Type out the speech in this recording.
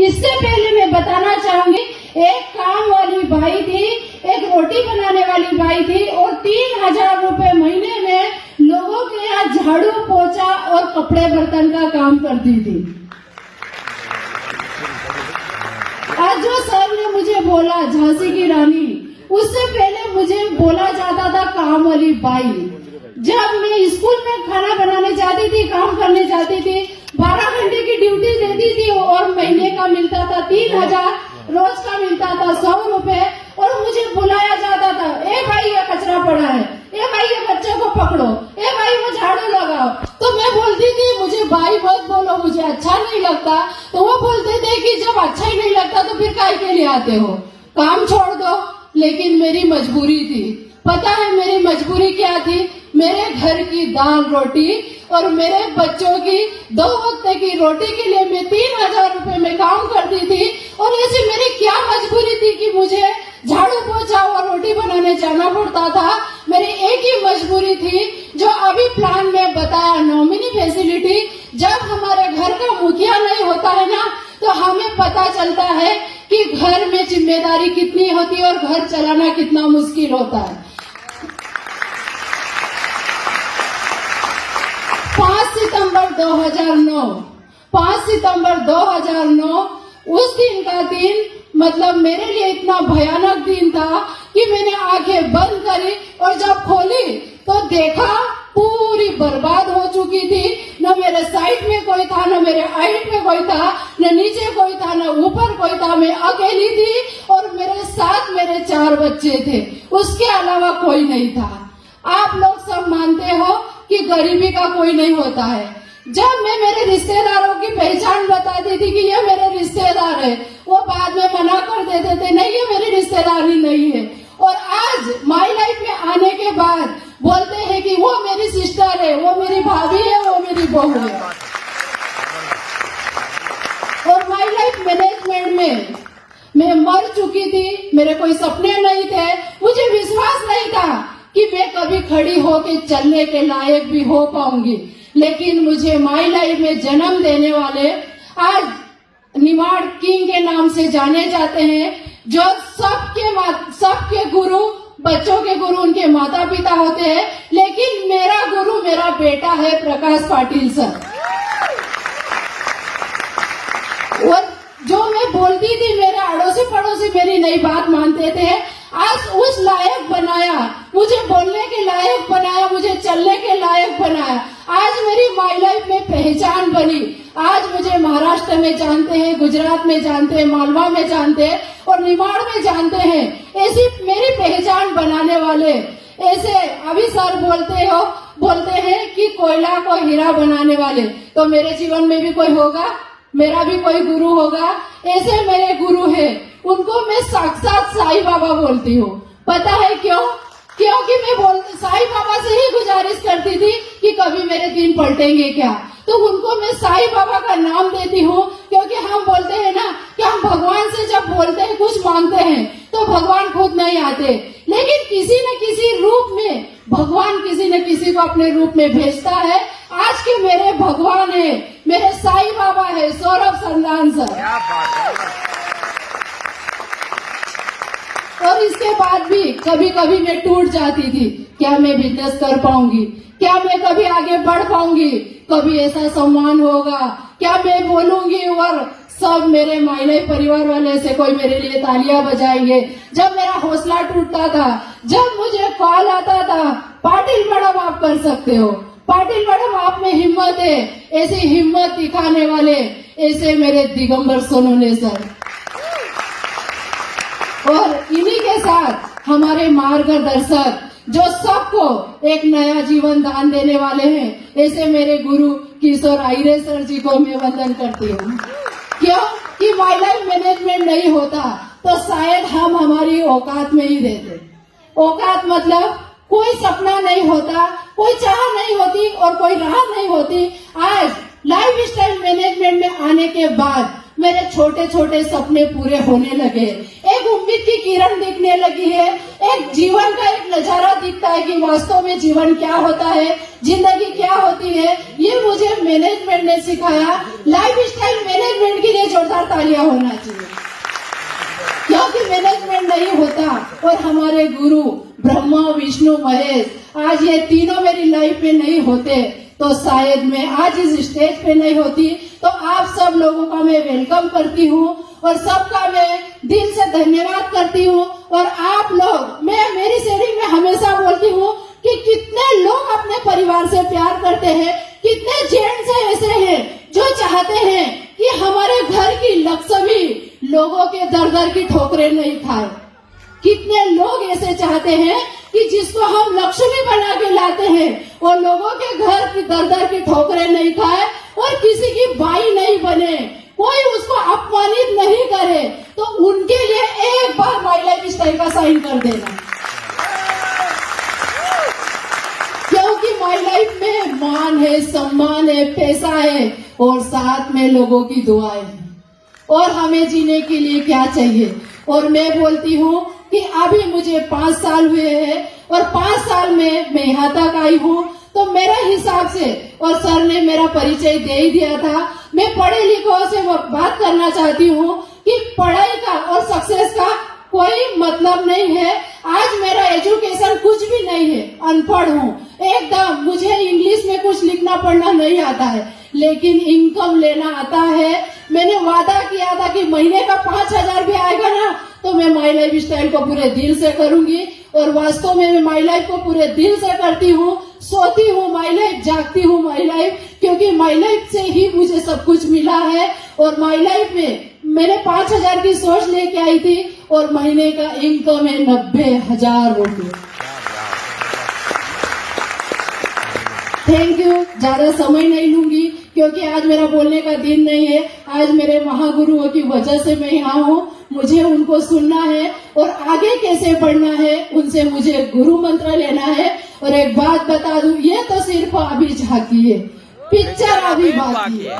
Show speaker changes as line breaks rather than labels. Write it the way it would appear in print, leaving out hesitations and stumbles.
इससे पहले मैं बताना चाहूंगी, एक काम वाली बाई थी, एक रोटी बनाने वाली बाई थी और 3,000 रुपए महीने में लोगों के यहाँ झाड़ू पोछा और कपड़े बर्तन का काम करती थी। आज जो सर ने मुझे बोला झांसी की रानी, उससे पहले मुझे बोला जाता था काम वाली बाई। जब मैं स्कूल में खाना बनाने जाती थी, काम करने जाती थी, 12 घंटे की ड्यूटी देती थी और महीने का मिलता था 3,000, रोज का मिलता था 100 रुपए। और मुझे बुलाया जाता था, ए भाई ये कचरा पड़ा है, ए भाई ये बच्चे को पकड़ो, ए भाई वो झाड़ू लगाओ। तो मैं बोलती थी मुझे भाई मत बोलो, मुझे अच्छा नहीं लगता। तो वो बोलते थे कि जब अच्छा ही नहीं लगता तो फिर काहे के लिए आते हो, काम छोड़ दो। लेकिन मेरी मजबूरी थी। पता है मेरी मजबूरी क्या थी? मेरे घर की दाल रोटी और मेरे बच्चों की 2 वक्त की रोटी के लिए मैं 3,000 रुपए में काम करती थी। और ऐसी मेरी क्या मजबूरी थी कि मुझे झाड़ू पोछा और रोटी बनाने जाना पड़ता था। मेरी एक ही मजबूरी थी जो अभी प्लान में बताया, नॉमिनी फैसिलिटी। जब हमारे घर का मुखिया नहीं होता है ना, तो हमें पता चलता है कि घर में जिम्मेदारी कितनी होती है और घर चलाना कितना मुश्किल होता है। 5 सितंबर 2009 उस दिन का दिन मतलब मेरे लिए इतना भयानक दिन था कि मैंने आंखें बंद करी और जब खोली तो देखा पूरी बर्बाद हो चुकी थी। न मेरे साइड में कोई था, न मेरे हाइट में कोई था, न नीचे कोई था, न ऊपर कोई था। मैं अकेली थी और मेरे साथ मेरे 4 बच्चे थे, उसके अलावा कोई नहीं था। आप लोग सब मानते हो कि गरीबी का कोई नहीं होता है। जब मैं मेरे रिश्तेदारों की पहचान बताती थी कि ये मेरे रिश्तेदार है, वो बाद में मना कर देते थे, नहीं ये मेरी रिश्तेदारी नहीं है। और आज माई लाइफ में आने के बाद बोलते हैं कि वो मेरी सिस्टर है, वो मेरी भाभी है, वो मेरी बहू है। और माई लाइफ मैनेजमेंट में मैं मर चुकी थी, मेरे कोई सपने नहीं थे, मुझे विश्वास नहीं था कि मैं कभी खड़ी होके चलने के लायक भी हो पाऊंगी। लेकिन मुझे माई लाइफ में जन्म देने वाले आज निमाड़ किंग के नाम से जाने जाते हैं, जो सबके गुरु, बच्चों के गुरु उनके माता पिता होते हैं। लेकिन मेरा गुरु मेरा बेटा है प्रकाश पाटिल सर। और जो मैं बोलती थी मेरे अड़ोसी पड़ोसी मेरी नई बात मानते थे, आज उस लायक बनाया, मुझे बोलने के लायक बनाया, मुझे चलने के लायक बनाया। आज मेरी माई लाइफ में पहचान बनी। आज मुझे महाराष्ट्र में जानते हैं, गुजरात में जानते हैं, मालवा में जानते हैं और निमाड़ में जानते हैं। ऐसी मेरी पहचान बनाने वाले, ऐसे अभी सर बोलते हैं कि कोयला को हीरा बनाने वाले, तो मेरे जीवन में भी कोई होगा, मेरा भी कोई गुरु होगा। ऐसे मेरे गुरु है, उनको मैं साक्षात साईं बाबा बोलती हूँ। पता है क्यों? क्योंकि मैं साईं बाबा से ही गुजारिश करती थी कि कभी मेरे दिन पलटेंगे क्या, तो उनको मैं साईं बाबा का नाम देती हूँ। क्योंकि हम बोलते हैं ना कि हम भगवान से जब बोलते हैं, कुछ मांगते हैं, तो भगवान खुद नहीं आते, लेकिन किसी न किसी रूप में भगवान किसी न किसी को अपने रूप में भेजता है। आज के मेरे भगवान है, मेरे साईं बाबा है, सौरभ संधान सर। और इसके बाद भी कभी कभी मैं टूट जाती थी, क्या मैं बिजनेस कर पाऊंगी, क्या मैं कभी आगे बढ़ पाऊंगी, कभी ऐसा सम्मान होगा, क्या मैं बोलूंगी और सब मेरे मायने परिवार वाले से कोई मेरे लिए तालियां बजाएंगे। जब मेरा हौसला टूटता था, जब मुझे कॉल आता था, पाटिल मैडम आप कर सकते हो, पाटिल मैडम आप में हिम्मत है, ऐसी हिम्मत दिखाने वाले ऐसे मेरे दिगंबर सोनोने सर। और इन्हीं के साथ हमारे मार्गदर्शक जो सबको एक नया जीवन दान देने वाले हैं, ऐसे मेरे गुरु किशोर आयरे सर जी को मैं वंदन करती हूँ। क्यों कि माई लाइफ मैनेजमेंट नहीं होता तो शायद हम हमारी औकात में ही रहते। औकात मतलब कोई सपना नहीं होता, कोई चाह नहीं होती और कोई राह नहीं होती। आज लाइफ स्टाइल मैनेजमेंट में आने के बाद मेरे छोटे छोटे सपने पूरे होने लगे। एक उम्मीद की किरण दिखने लगी है। एक जीवन का एक नजारा दिखता है कि वास्तव में जीवन क्या होता है, जिंदगी क्या होती है। ये मुझे मैनेजमेंट ने सिखाया। लाइफ स्टाइल मैनेजमेंट के लिए जोरदार तालियां होना चाहिए, क्योंकि मैनेजमेंट नहीं होता और हमारे गुरु ब्रह्मा विष्णु महेश आज ये तीनों मेरी लाइफ में नहीं होते तो शायद मैं आज इस स्टेज पे नहीं होती। तो आप सब लोगों का मैं वेलकम करती हूँ और सबका मैं दिल से धन्यवाद करती हूँ। और आप लोग, मैं मेरी शेयरिंग में हमेशा बोलती हूँ कि कितने लोग अपने परिवार से प्यार करते हैं, कितने जेंट्स ऐसे हैं जो चाहते हैं कि हमारे घर की लक्ष्मी लोगों के दर दर की ठोकरें नहीं खाए। कितने लोग ऐसे चाहते हैं कि जिसको हम लक्ष्मी बना के लाते हैं वो लोगों के घर की दर दर की ठोकरें नहीं खाए और किसी की बाई नहीं बने, कोई उसको अपमानित नहीं करे। तो उनके लिए एक बार माई लाइफ स्टाइल का साइन कर देना, क्योंकि माई लाइफ में मान है, सम्मान है, पैसा है और साथ में लोगों की दुआएं हैं। और हमें जीने के लिए क्या चाहिए? और मैं बोलती हूँ कि अभी मुझे 5 साल हुए हैं और 5 साल में मैं यहाँ तक आई हूँ। तो मेरे हिसाब से, और सर ने मेरा परिचय दे ही दिया था, मैं पढ़े लिखों से बात करना चाहती हूँ कि पढ़ाई का और सक्सेस का कोई मतलब नहीं है। आज मेरा एजुकेशन कुछ भी नहीं है, अनपढ़ हूँ एकदम, मुझे इंग्लिश में कुछ लिखना पढ़ना नहीं आता है, लेकिन इनकम लेना आता है। मैंने वादा किया था कि महीने का 5,000 भी आएगा ना तो मैं माई लाइफ स्टाइल को पूरे दिल से करूंगी। और वास्तव में मैं माई लाइफ को पूरे दिल से करती हूँ। सोती हूँ माई लाइफ, जागती हूँ माई लाइफ, क्योंकि माई लाइफ से ही मुझे सब कुछ मिला है। और माई लाइफ में मैंने 5,000 की सोच लेके आई थी और महीने का इनकम है 90,000 रुपये। Thank you. ज्यादा समय नहीं लूंगी क्योंकि आज मेरा बोलने का दिन नहीं है। आज मेरे महागुरुओं की वजह से मैं यहाँ हूँ, मुझे उनको सुनना है और आगे कैसे बढ़ना है उनसे मुझे गुरु मंत्र लेना है। और एक बात बता दूं, ये तो सिर्फ अभी झांकी है, पिक्चर अभी बाकी है।